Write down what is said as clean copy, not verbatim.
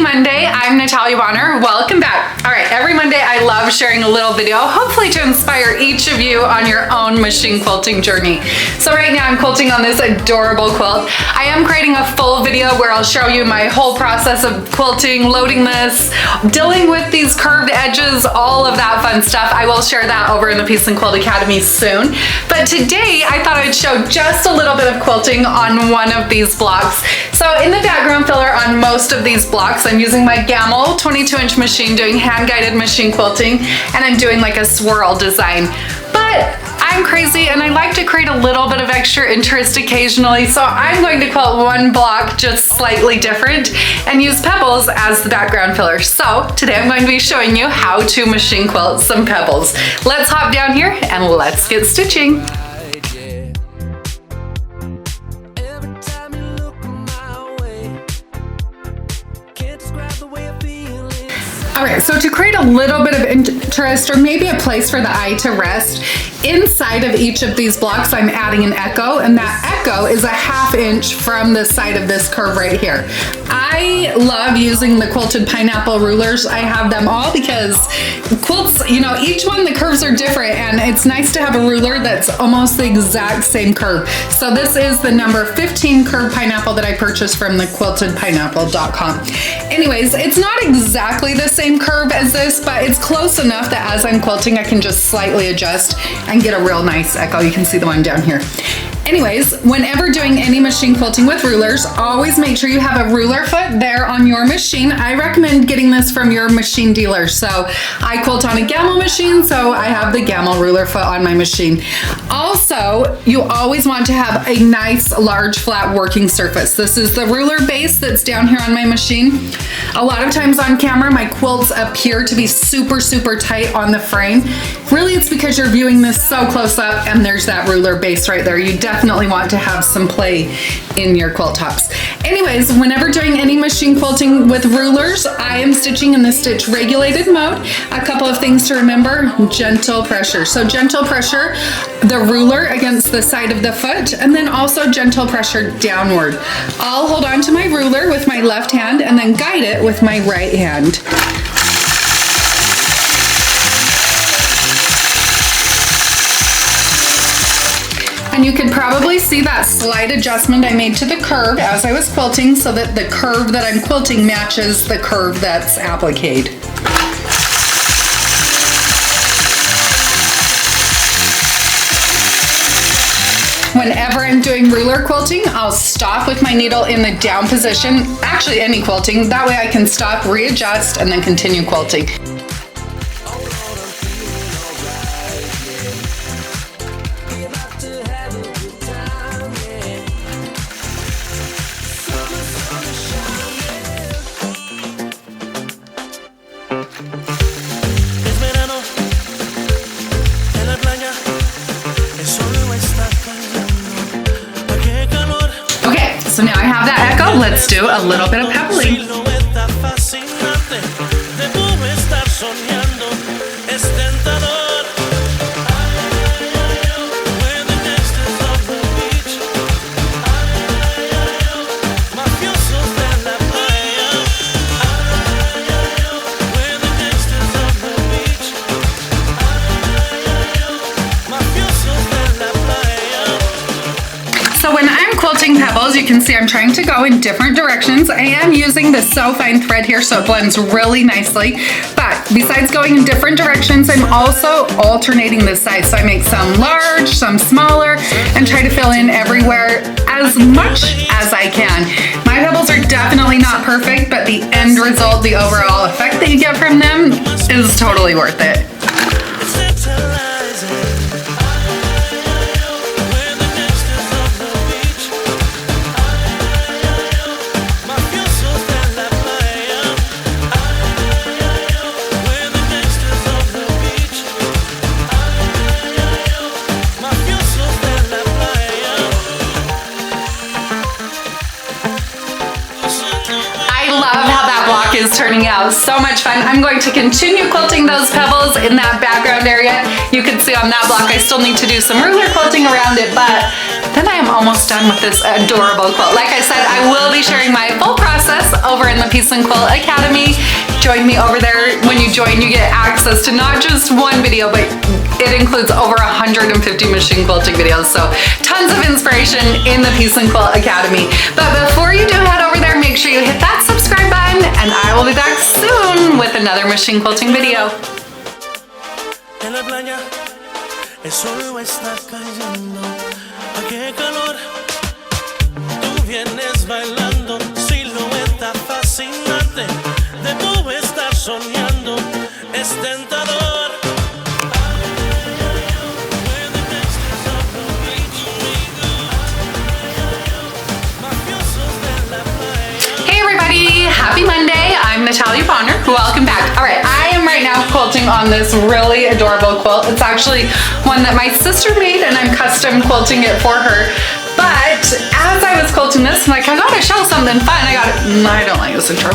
Monday. I'm Natalia Bonner. Welcome back. All right, every Monday I love sharing a little video, hopefully to inspire each of you on your own machine quilting journey. So right now I'm quilting on this adorable quilt. I am creating a full video where I'll show you my whole process of quilting, loading this, dealing with these curved edges, all of that fun stuff. I will share that over in the Peace and Quilt Academy soon. But today I thought I'd show just a little bit of quilting on one of these blocks. So in the background filler on most of these blocks, I'm using my Gamble 22-inch machine doing hand-guided machine quilting, and I'm doing like a swirl design. But I'm crazy and I like to create a little bit of extra interest occasionally, so I'm going to quilt one block just slightly different and use Pebbles as the background filler. So today I'm going to be showing you how to machine quilt some Pebbles. Let's hop down here and let's get stitching. All right, so to create a little bit of interest or maybe a place for the eye to rest, inside of each of these blocks I'm adding an echo, and that echo is a 1/2 inch from the side of this curve right here. I love using the Quilted Pineapple rulers. I have them all because quilts, you know, each one the curves are different, and it's nice to have a ruler that's almost the exact same curve. So this is the number 15 curved pineapple that I purchased from the quiltedpineapple.com. Anyways, it's not exactly the same curve as this, but it's close enough that as I'm quilting I can just slightly adjust and get a real nice echo. You can see the one down here. Anyways, whenever doing any machine quilting with rulers, always make sure you have a ruler foot there on your machine. I recommend getting this from your machine dealer. So I quilt on a Gamble machine, so I have the Gamble ruler foot on my machine. Also, you always want to have a nice large flat working surface. This is the ruler base that's down here on my machine. A lot of times on camera my quilts appear to be super tight on the frame. Really, it's because you're viewing this so close up and there's that ruler base right there. You definitely want to have some play in your quilt tops. Anyways, whenever doing any machine quilting with rulers, I am stitching in the stitch regulated mode. A couple of things to remember: gentle pressure. So gentle pressure, the ruler against the side of the foot, and then also gentle pressure downward. I'll hold on to my ruler with my left hand and then guide it with my right hand. And you can probably see that slight adjustment I made to the curve as I was quilting, so that the curve that I'm quilting matches the curve that's appliqued. Whenever I'm doing ruler quilting, I'll stop with my needle in the down position, actually any quilting, that way I can stop, readjust, and then continue quilting. So now I have that echo, let's do a little bit of pebbling. So when I'm quilting Pebbles, you can see I'm trying to go in different directions. I am using the So Fine thread here so it blends really nicely. But besides going in different directions, I'm also alternating the size. So I make some large, some smaller, and try to fill in everywhere as much as I can. My Pebbles are definitely not perfect, but the end result, the overall effect that you get from them is totally worth it. Is turning out so much fun. I'm going to continue quilting those Pebbles in that background area. You can see on that block I still need to do some ruler quilting around it, but then I am almost done with this adorable quilt. Like I said, I will be sharing my full process over in the Peace and Quilt Academy. Join me over there. When you join, you get access to not just one video, but it includes over 150 machine quilting videos. So tons of inspiration in the Peace and Quilt Academy. But before you do head over there, make sure you hit that subscribe button, and I will be back soon with another machine quilting video. En la playa, el sol está cayendo. ¡Ay, qué calor! Tú vienes bailando, silueta fascinante. Debo estar soñando, es tentador. Hey everybody, happy Monday. I'm Natalia. Welcome back. All right, I am right now quilting on this really adorable quilt. It's actually one that my sister made, and I'm custom quilting it for her. But as I was quilting this, I'm like, I gotta show something fun. I don't like this intro.